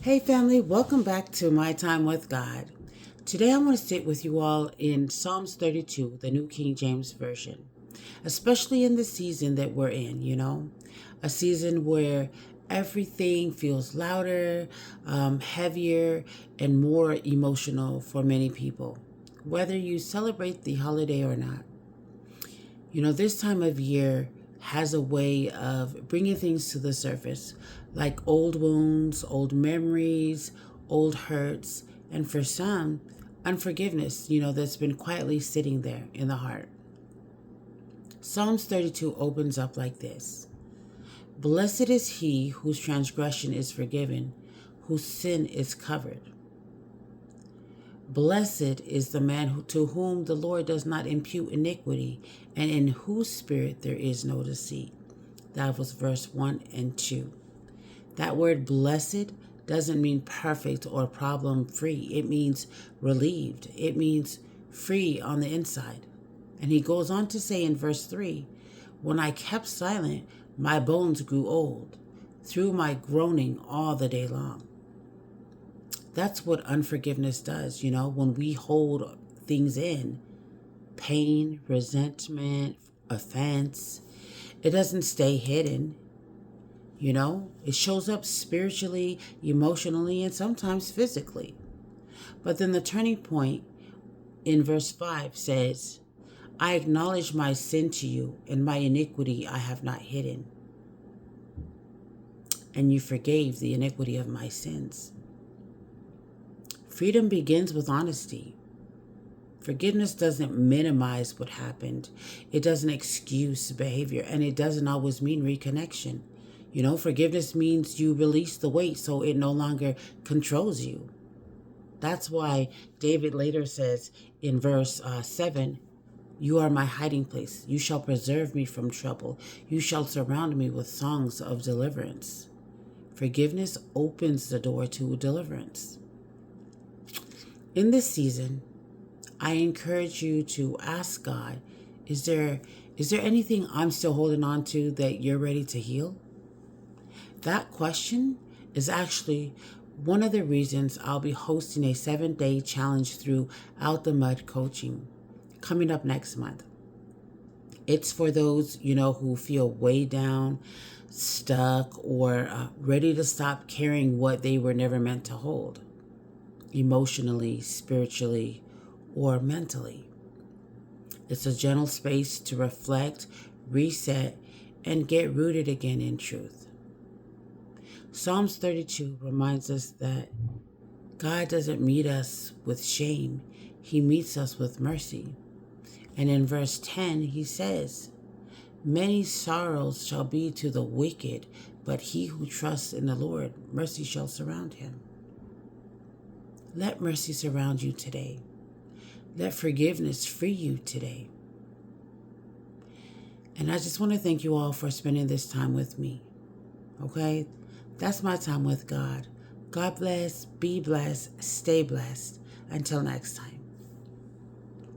Hey family, welcome back to My Time with God. Today I want to sit with you all in Psalms 32, the New King James Version, especially in the season that we're in, a season where everything feels louder, heavier, and more emotional for many people, whether you celebrate the holiday or not. This time of year has a way of bringing things to the surface, like old wounds, old memories, old hurts, and for some, unforgiveness, that's been quietly sitting there in the heart. Psalms 32 opens up like this: Blessed is he whose transgression is forgiven, whose sin is covered. Blessed is the man to whom the Lord does not impute iniquity, and in whose spirit there is no deceit. That was verse 1 and 2. That word blessed doesn't mean perfect or problem free. It means relieved. It means free on the inside. And he goes on to say in verse 3, when I kept silent, my bones grew old, through my groaning all the day long. That's what unforgiveness does, when we hold things in, pain, resentment, offense, it doesn't stay hidden. It shows up spiritually, emotionally, and sometimes physically. But then the turning point in verse 5 says, I acknowledge my sin to you, and my iniquity I have not hidden. And you forgave the iniquity of my sins. Freedom begins with honesty. Forgiveness doesn't minimize what happened. It doesn't excuse behavior, and it doesn't always mean reconnection. Forgiveness means you release the weight so it no longer controls you. That's why David later says in verse 7, you are my hiding place. You shall preserve me from trouble. You shall surround me with songs of deliverance. Forgiveness opens the door to deliverance. In this season, I encourage you to ask God, is there anything I'm still holding on to that you're ready to heal? That question is actually one of the reasons I'll be hosting a 7-day challenge through Out the Mud coaching coming up next month. It's for those, who feel weighed down, stuck, or ready to stop carrying what they were never meant to hold, emotionally, spiritually, or mentally. It's a gentle space to reflect, reset, and get rooted again in truth. Psalms 32 reminds us that God doesn't meet us with shame. He meets us with mercy. And in verse 10, he says, many sorrows shall be to the wicked, but he who trusts in the Lord, mercy shall surround him. Let mercy surround you today. Let forgiveness free you today. And I just want to thank you all for spending this time with me. Okay? That's my time with God. God bless, be blessed, stay blessed. Until next time.